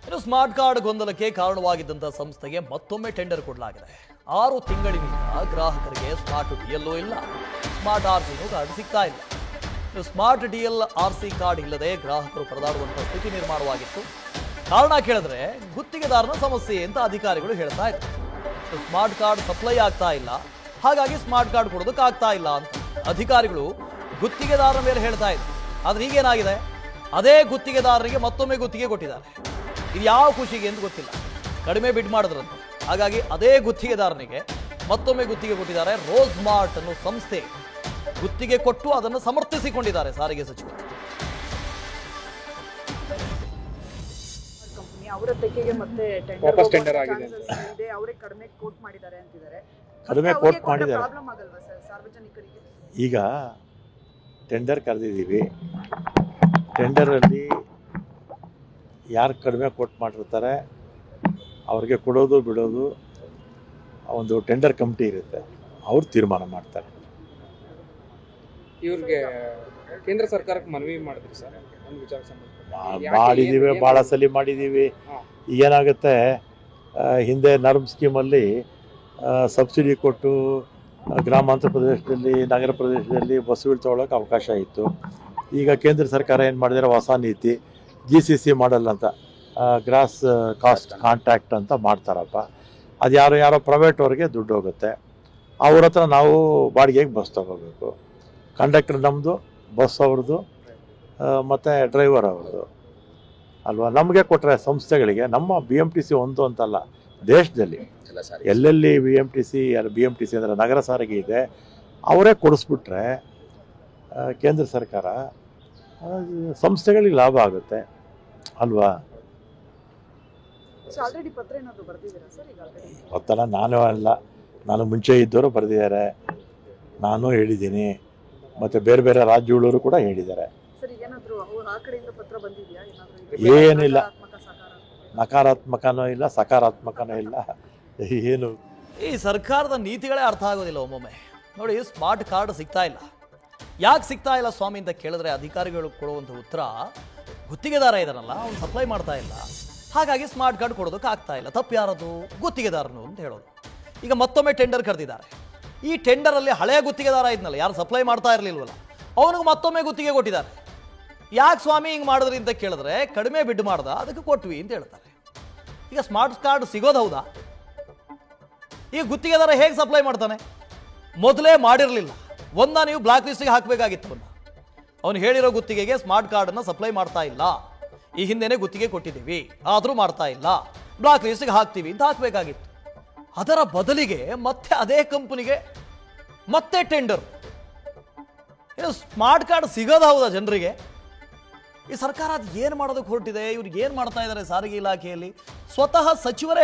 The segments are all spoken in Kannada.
ಇನ್ನು ಸ್ಮಾರ್ಟ್ ಕಾರ್ಡ್ ಗೊಂದಲಕ್ಕೆ ಕಾರಣವಾಗಿದ್ದಂತಹ ಸಂಸ್ಥೆಗೆ ಮತ್ತೊಮ್ಮೆ ಟೆಂಡರ್ ಕೊಡಲಾಗಿದೆ. 6 ತಿಂಗಳಿನಿಂದ ಗ್ರಾಹಕರಿಗೆ ಸ್ಮಾರ್ಟ್ ಡಿಎಲ್ಒ ಇಲ್ಲ, ಸ್ಮಾರ್ಟ್ ಆರ್ಸಿನೂ ಕಾರ್ಡ್ ಸಿಗ್ತಾ ಇಲ್ಲ. ಸ್ಮಾರ್ಟ್ ಡಿಎಲ್ ಆರ್ಸಿ ಕಾರ್ಡ್ ಇಲ್ಲದೆ ಗ್ರಾಹಕರು ಪರದಾಡುವಂತಹ ಸ್ಥಿತಿ ನಿರ್ಮಾಣವಾಗಿತ್ತು. ಕಾರಣ ಕೇಳಿದ್ರೆ ಗುತ್ತಿಗೆದಾರನ ಸಮಸ್ಯೆ ಅಂತ ಅಧಿಕಾರಿಗಳು ಹೇಳ್ತಾ ಇದ್ದಾರೆ. ಸ್ಮಾರ್ಟ್ ಕಾರ್ಡ್ ಸಪ್ಲೈ ಆಗ್ತಾ ಇಲ್ಲ, ಹಾಗಾಗಿ ಸ್ಮಾರ್ಟ್ ಕಾರ್ಡ್ ಕೊಡೋದಕ್ಕಾಗ್ತಾ ಇಲ್ಲ ಅಂತ ಅಧಿಕಾರಿಗಳು ಗುತ್ತಿಗೆದಾರರ ಮೇಲೆ ಹೇಳ್ತಾ ಇದ್ದಾರೆ. ಆದ್ರೆ ಈಗೇನಾಗಿದೆ, ಅದೇ ಗುತ್ತಿಗೆದಾರರಿಗೆ ಮತ್ತೊಮ್ಮೆ ಗುತ್ತಿಗೆ ಕೊಟ್ಟಿದ್ದಾರೆ. ಇದು ಯಾವ ಖುಷಿಗೆ ಎಂದು ಗೊತ್ತಿಲ್ಲ, ಕಡಿಮೆ ಬಿಡ್ ಮಾಡಿದ್ರಂತೆ. ಹಾಗಾಗಿ ಅದೇ ಗುತ್ತಿಗೆದಾರನಿಗೆ ಮತ್ತೊಮ್ಮೆ ಗುತ್ತಿಗೆ ಕೊಟ್ಟಿದ್ದಾರೆ. ರೋಸ್ ಮಾರ್ಟ್ ಅನ್ನೋ ಸಂಸ್ಥೆ ಗುತ್ತಿಗೆ ಕೊಟ್ಟು ಅದನ್ನು ಸಮರ್ಥಿಸಿಕೊಂಡಿದ್ದಾರೆ ಸಾರಿಗೆ ಸಚಿವರು. ಅವರ ತೆಗೆಗೆ ಮತ್ತೆ ಟೆಂಡರ್ ಆಗಿದೆ, ಅವರೇ ಕಡಿಮೆ ಕೋಟ್ ಮಾಡಿದ್ದಾರೆ ಅಂತಿದ್ದಾರೆ. ಕಡಿಮೆ ಕೋಟ್ ಮಾಡಿದ್ದಾರೆ. ಪ್ರಾಬ್ಲಮ್ ಆಗಲ್ವಾ ಸರ್ ಸಾರ್ವಜನಿಕರಿಗೆ? ಈಗ ಟೆಂಡರ್ ಕರೆದಿದ್ದೀವಿ, ಟೆಂಡರಲ್ಲಿ ಯಾರು ಕಡಿಮೆ ಕೋಟ್ ಮಾಡಿರ್ತಾರೆ ಅವ್ರಿಗೆ ಕೊಡೋದು ಬಿಡೋದು ಒಂದು ಟೆಂಡರ್ ಕಮಿಟಿ ಇರುತ್ತೆ, ಅವ್ರು ತೀರ್ಮಾನ ಮಾಡ್ತಾರೆ. ಇವ್ರಿಗೆ ಕೇಂದ್ರ ಸರ್ಕಾರಕ್ಕೆ ಮನವಿ ಮಾಡಿದ್ರಿ ಸರ್ ಒಂದು ವಿಚಾರ ಮಾಡಿದ್ದೀವಿ, ಭಾಳ ಸಲ ಮಾಡಿದ್ದೀವಿ. ಏನಾಗುತ್ತೆ, ಹಿಂದೆ ನರ್ಮ್ ಸ್ಕೀಮಲ್ಲಿ ಸಬ್ಸಿಡಿ ಕೊಟ್ಟು ಗ್ರಾಮಾಂತರ ಪ್ರದೇಶದಲ್ಲಿ ನಗರ ಪ್ರದೇಶದಲ್ಲಿ ಬಸ್ಸುಗಳು ತೊಗೊಳಕ್ಕೆ ಅವಕಾಶ ಇತ್ತು. ಈಗ ಕೇಂದ್ರ ಸರ್ಕಾರ ಏನು ಮಾಡಿದರೆ ಹೊಸ ನೀತಿ GCC ಮಾಡಲ್ ಅಂತ, ಗ್ರಾಸ್ ಕಾಸ್ಟ್ ಕಾಂಟ್ಯಾಕ್ಟ್ ಅಂತ ಮಾಡ್ತಾರಪ್ಪ. ಅದು ಯಾರೋ ಪ್ರೈವೇಟವ್ರಿಗೆ ದುಡ್ಡು ಹೋಗುತ್ತೆ, ಅವ್ರ ಹತ್ರ ನಾವು ಬಾಡಿಗೆಗೆ ಬಸ್ ತೊಗೋಬೇಕು. ಕಂಡಕ್ಟರ್ ನಮ್ಮದು, ಬಸ್ ಅವ್ರದ್ದು, ಮತ್ತು ಡ್ರೈವರ್ ಅವ್ರದ್ದು ಅಲ್ವಾ. ನಮಗೆ ಕೊಟ್ಟರೆ ಸಂಸ್ಥೆಗಳಿಗೆ, ನಮ್ಮ BMTC ಒಂದು ಅಂತಲ್ಲ, ದೇಶದಲ್ಲಿ ಎಲ್ಲೆಲ್ಲಿ BMTC ಅಂದರೆ ನಗರ ಸಾರಿಗೆ ಇದೆ ಅವರೇ ಕೊಡಿಸ್ಬಿಟ್ರೆ ಕೇಂದ್ರ ಸರ್ಕಾರ ಸಂಸ್ಥೆಗಳಿಗೆ ಲಾಭ ಆಗುತ್ತೆ ಅಲ್ವಾ. ಗೊತ್ತಲ್ಲ, ನಾನು ಅಲ್ಲ, ನಾನು ಮುಂಚೆ ಇದ್ದವರು ಬರೆದಿದ್ದಾರೆ, ನಾನು ಹೇಳಿದ್ದೀನಿ, ಮತ್ತು ಬೇರೆ ಬೇರೆ ರಾಜ್ಯಗಳವರು ಕೂಡ ಹೇಳಿದ್ದಾರೆ. ಏನಿಲ್ಲ, ನಕಾರಾತ್ಮಕನೂ ಇಲ್ಲ, ಸಕಾರಾತ್ಮಕನೂ ಇಲ್ಲ, ಏನು. ಈ ಸರ್ಕಾರದ ನೀತಿಗಳೇ ಅರ್ಥ ಆಗೋದಿಲ್ಲ ಒಮ್ಮೊಮ್ಮೆ. ನೋಡಿ, ಸ್ಮಾರ್ಟ್ ಕಾರ್ಡ್ ಸಿಗ್ತಾ ಇಲ್ಲ, ಯಾಕೆ ಸಿಗ್ತಾ ಇಲ್ಲ ಸ್ವಾಮಿ ಅಂತ ಕೇಳಿದ್ರೆ ಅಧಿಕಾರಿಗಳು ಕೊಡುವಂಥ ಉತ್ತರ, ಗುತ್ತಿಗೆದಾರ ಇದಾನಲ್ಲ ಅವ್ನು ಸಪ್ಲೈ ಮಾಡ್ತಾ ಇಲ್ಲ, ಹಾಗಾಗಿ ಸ್ಮಾರ್ಟ್ ಕಾರ್ಡ್ ಕೊಡೋದಕ್ಕೆ ಆಗ್ತಾ ಇಲ್ಲ. ತಪ್ಪು ಯಾರದು? ಗುತ್ತಿಗೆದಾರನು ಅಂತ ಹೇಳೋದು. ಈಗ ಮತ್ತೊಮ್ಮೆ ಟೆಂಡರ್ ಕರೆದಿದ್ದಾರೆ. ಈ ಟೆಂಡರಲ್ಲಿ ಹಳೆಯ ಗುತ್ತಿಗೆದಾರ ಇದ್ನಲ್ಲ, ಯಾರು ಸಪ್ಲೈ ಮಾಡ್ತಾ ಇರಲಿಲ್ವಲ್ಲ, ಅವನಿಗೆ ಮತ್ತೊಮ್ಮೆ ಗುತ್ತಿಗೆ ಕೊಟ್ಟಿದ್ದಾರೆ. ಯಾಕೆ ಸ್ವಾಮಿ ಹಿಂಗೆ ಮಾಡಿದ್ರಿ ಅಂತ ಕೇಳಿದ್ರೆ ಕಡಿಮೆ ಬಿಡ್ ಮಾಡ್ದ, ಅದಕ್ಕೆ ಕೊಟ್ವಿ ಅಂತ ಹೇಳ್ತಾರೆ. ಈಗ ಸ್ಮಾರ್ಟ್ ಕಾರ್ಡ್ ಸಿಗೋದು ಹೌದಾ? ಈಗ ಗುತ್ತಿಗೆದಾರ ಹೇಗೆ ಸಪ್ಲೈ ಮಾಡ್ತಾನೆ? ಮೊದಲೇ ಮಾಡಿರಲಿಲ್ಲ, ನೀವು ಬ್ಲಾಕ್ ಲಿಸ್ಟಿಗೆ ಹಾಕಬೇಕಾಗಿತ್ತು. ಅವನು ಹೇಳಿರೋ ಗುತ್ತಿಗೆಗೆ ಸ್ಮಾರ್ಟ್ ಕಾರ್ಡನ್ನು ಸಪ್ಲೈ ಮಾಡ್ತಾ ಇಲ್ಲ, ಈ ಹಿಂದೆನೇ ಗುತ್ತಿಗೆ ಕೊಟ್ಟಿದ್ದೀವಿ ಆದರೂ ಮಾಡ್ತಾ ಇಲ್ಲ, ಬ್ಲಾಕ್ ಲಿಸ್ಟಿಗೆ ಹಾಕ್ತೀವಿ ಅಂತ ಹಾಕಬೇಕಾಗಿತ್ತು. ಅದರ ಬದಲಿಗೆ ಮತ್ತೆ ಅದೇ ಕಂಪನಿಗೆ ಮತ್ತೆ ಟೆಂಡರ್. ಸ್ಮಾರ್ಟ್ ಕಾರ್ಡ್ ಸಿಗೋದು ಹೌದಾ ಜನರಿಗೆ? ಈ ಸರ್ಕಾರ ಅದು ಏನು ಮಾಡೋದಕ್ಕೆ ಹೊರಟಿದೆ? ಇವ್ರಿಗೆ ಏನು ಮಾಡ್ತಾ ಇದ್ದಾರೆ ಸಾರಿಗೆ ಇಲಾಖೆಯಲ್ಲಿ? ಸ್ವತಃ ಸಚಿವರೇ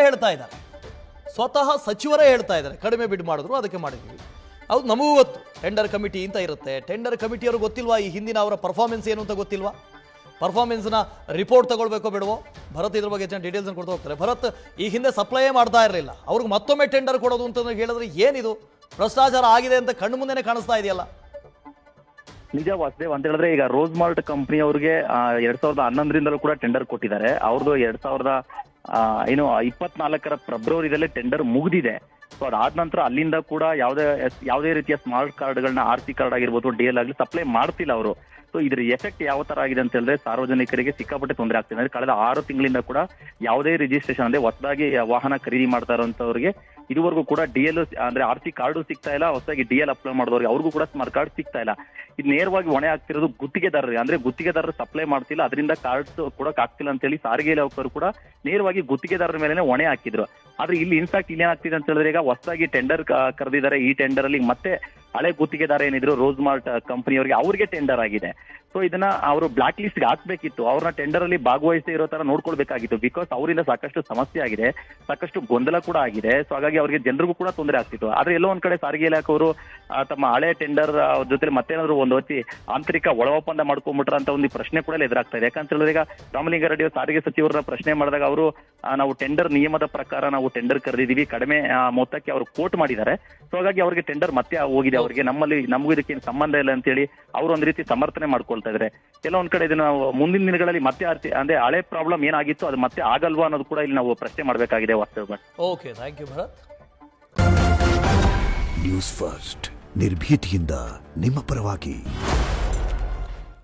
ಹೇಳ್ತಾ ಇದ್ದಾರೆ ಕಡಿಮೆ ಬಿಡ್ ಮಾಡಿದ್ರು ಅದಕ್ಕೆ ಮಾಡಿದ್ದೀವಿ. ಹೌದು, ನಮಗೂ ಗೊತ್ತು ಟೆಂಡರ್ ಕಮಿಟಿ ಅಂತ ಇರುತ್ತೆ. ಟೆಂಡರ್ ಕಮಿಟಿಯವರು ಗೊತ್ತಿಲ್ವಾ ಈ ಹಿಂದಿನ ಅವರ ಪರ್ಫಾರ್ಮೆನ್ಸ್ ಏನು ಅಂತ ಗೊತ್ತಿಲ್ವಾ? ಪರ್ಫಾರ್ಮೆನ್ಸ್ನ ರಿಪೋರ್ಟ್ ತಗೊಳ್ಬೇಕೋ ಬೇಡವೋ? ಭರತ್ ಇದ್ರ ಬಗ್ಗೆ ಡೀಟೇಲ್ಸ್ ಕೊಡ್ತಾ ಹೋಗ್ತಾರೆ. ಭರತ್, ಈ ಹಿಂದೆ ಸಪ್ಲೈಯೇ ಮಾಡ್ತಾ ಇರಲಿಲ್ಲ, ಅವ್ರಿಗೆ ಮತ್ತೊಮ್ಮೆ ಟೆಂಡರ್ ಕೊಡೋದು ಅಂತ ಹೇಳಿದ್ರೆ ಏನಿದು? ಭ್ರಷ್ಟಾಚಾರ ಆಗಿದೆ ಅಂತ ಕಣ್ಣು ಮುಂದೆನೇ ಕಾಣಿಸ್ತಾ ಇದೆಯಲ್ಲ. ನಿಜ ವಾಸುದೇವ್ ಅಂತ ಹೇಳಿದ್ರೆ, ಈಗ ರೋಸ್ ಮಾರ್ಟ್ ಕಂಪನಿ ಅವ್ರಿಗೆ 2011ರಿಂದಲೂ ಕೂಡ ಟೆಂಡರ್ ಕೊಟ್ಟಿದ್ದಾರೆ. ಅವ್ರದ್ದು 2024 ಫೆಬ್ರವರಿದಲ್ಲೇ ಟೆಂಡರ್ ಮುಗಿದಿದೆ. ಸೊ ಅದಾದ ನಂತರ ಅಲ್ಲಿಂದ ಕೂಡ ಯಾವುದೇ ರೀತಿಯ ಸ್ಮಾರ್ಟ್ ಕಾರ್ಡ್ಗಳನ್ನ RC ಕಾರ್ಡ್ ಆಗಿರ್ಬೋದು, DL ಆಗಲಿ ಸಪ್ಲೈ ಮಾಡ್ತಿಲ್ಲ ಅವರು. ಸೊ ಇದ್ರ ಎಫೆಕ್ಟ್ ಯಾವ ತರ ಆಗಿದೆ ಅಂತ ಹೇಳಿದ್ರೆ ಸಾರ್ವಜನಿಕರಿಗೆ ಸಿಕ್ಕಾಪಟ್ಟೆ ತೊಂದರೆ ಆಗ್ತಿದೆ. ಅಂದ್ರೆ ಕಳೆದ 6 ತಿಂಗಳಿಂದ ಕೂಡ ಯಾವುದೇ ರಿಜಿಸ್ಟ್ರೇಷನ್ ಅಂದ್ರೆ ಹೊಸದಾಗಿ ವಾಹನ ಖರೀದಿ ಮಾಡ್ತಾ ಇರೋಂಥವ್ರಿಗೆ ಇದುವರೆಗೂ ಕೂಡ DL ಅಂದ್ರೆ RC ಕಾರ್ಡು ಸಿಗ್ತಾ ಇಲ್ಲ. ಹೊಸದಾಗಿ DL ಅಪ್ಲೈ ಮಾಡಿದವ್ರಿಗೆ ಅವ್ರಿಗೂ ಕೂಡ ಸ್ಮಾರ್ಟ್ ಕಾರ್ಡ್ ಸಿಗ್ತಾ ಇಲ್ಲ. ಇದು ನೇರವಾಗಿ ಹೊಣೆ ಆಗ್ತಿರೋದು ಗುತ್ತಿಗೆದಾರರಿಗೆ. ಅಂದ್ರೆ ಗುತ್ತಿಗೆದಾರರು ಸಪ್ಲೈ ಮಾಡ್ತಿಲ್ಲ, ಅದರಿಂದ ಕಾರ್ಡ್ಸ್ ಕೊಡಕ್ ಆಗ್ತಿಲ್ಲ ಅಂತ ಹೇಳಿ ಸಾರಿಗೆ ಇಲಾಖೆಯವರು ಕೂಡ ನೇರವಾಗಿ ಗುತ್ತಿಗೆದಾರರ ಮೇಲೆ ಹೊಣೆ ಹಾಕಿದ್ರು. ಆದ್ರೆ ಇಲ್ಲಿ ಇನ್ಫ್ಯಾಕ್ಟ್ ಇಲ್ಲಿ ಏನಾಗ್ತಿದೆ ಅಂತ ಹೇಳಿದ್ರೆ, ಈಗ ಹೊಸದಾಗಿ ಟೆಂಡರ್ ಕರೆದಿದ್ದಾರೆ. ಈ ಟೆಂಡರ್ ಅಲ್ಲಿ ಮತ್ತೆ ಹಳೆ ಗುತ್ತಿಗೆದಾರ ಏನಿದ್ರು ರೋಸ್ ಮಾರ್ಟ್ ಕಂಪನಿಯವರಿಗೆ ಅವ್ರಿಗೆ ಟೆಂಡರ್ ಆಗಿದೆ. ಸೊ ಇದನ್ನ ಅವರು ಬ್ಲಾಕ್ ಲಿಸ್ಟ್ಗೆ ಹಾಕ್ಬೇಕಿತ್ತು, ಅವ್ರನ್ನ ಟೆಂಡರ್ ಅಲ್ಲಿ ಭಾಗವಹಿಸದೇ ಇರೋ ತರ ನೋಡ್ಕೊಳ್ಬೇಕಾಗಿತ್ತು. ಬಿಕಾಸ್ ಅವರಿಂದ ಸಾಕಷ್ಟು ಸಮಸ್ಯೆ ಆಗಿದೆ, ಸಾಕಷ್ಟು ಗೊಂದಲ ಕೂಡ ಆಗಿದೆ. ಸೊ ಹಾಗಾಗಿ ಅವರಿಗೆ ಜನರಿಗೂ ಕೂಡ ತೊಂದರೆ ಆಗ್ತಿತ್ತು. ಆದ್ರೆ ಎಲ್ಲೋ ಒಂದ್ ಕಡೆ ಸಾರಿಗೆ ಇಲಾಖೆಯವರು ತಮ್ಮ ಹಳೆ ಟೆಂಡರ್ ಜೊತೆ ಮತ್ತೇನಾದ್ರು ಒಂದು ಹೊತ್ತಿ ಆಂತರಿಕ ಒಳ ಒಪ್ಪಂದ ಮಾಡ್ಕೊಂಡ್ಬಿಟ್ರ ಅಂತ ಒಂದು ಪ್ರಶ್ನೆ ಕೂಡ ಎದುರಾಗ್ತಾ ಇದೆ. ಯಾಕಂತ ಹೇಳಿದ್ರೆ, ಈಗ ರಾಮಲಿಂಗಾರೆಡ್ಡಿ ಸಾರಿಗೆ ಸಚಿವರನ್ನ ಪ್ರಶ್ನೆ ಮಾಡಿದಾಗ ಅವರು ನಾವು ಟೆಂಡರ್ ನಿಯಮದ ಪ್ರಕಾರ ನಾವು ಟೆಂಡರ್ ಕರೆದಿದ್ದೀವಿ, ಕಡಿಮೆ ಮೊತ್ತಕ್ಕೆ ಅವರು ಕೋಟ್ ಮಾಡಿದ್ದಾರೆ. ಸೊ ಹಾಗಾಗಿ ಅವರಿಗೆ ಟೆಂಡರ್ ಮತ್ತೆ ಹೋಗಿದೆ. ಅವರಿಗೆ ನಮಗೂ ಇದಕ್ಕೆ ಸಂಬಂಧ ಇಲ್ಲ ಅಂತೇಳಿ ಅವ್ರು ಒಂದ್ ರೀತಿ ಸಮರ್ಥನೆ ಮಾಡ್ಕೊಳ್ತಾ ಇದ್ದಾರೆ. ಕೆಲವೊಂದ್ ಕಡೆ ಇದನ್ನ ಮುಂದಿನ ದಿನಗಳಲ್ಲಿ ಮತ್ತೆ ಅಂದ್ರೆ ಹಳೆ ಪ್ರಾಬ್ಲಮ್ ಏನಾಗಿತ್ತು ಅದು ಮತ್ತೆ ಆಗಲ್ವಾ ಅನ್ನೋದು ಕೂಡ ಇಲ್ಲಿ ನಾವು ಪ್ರಶ್ನೆ ಮಾಡಬೇಕಾಗಿದೆ ವಾಸ್ತವ. Okay, thank you Bharat. News first ನಿರ್ಭೀತಿಯಿಂದ ನಿಮ್ಮ ಪರವಾಗಿ.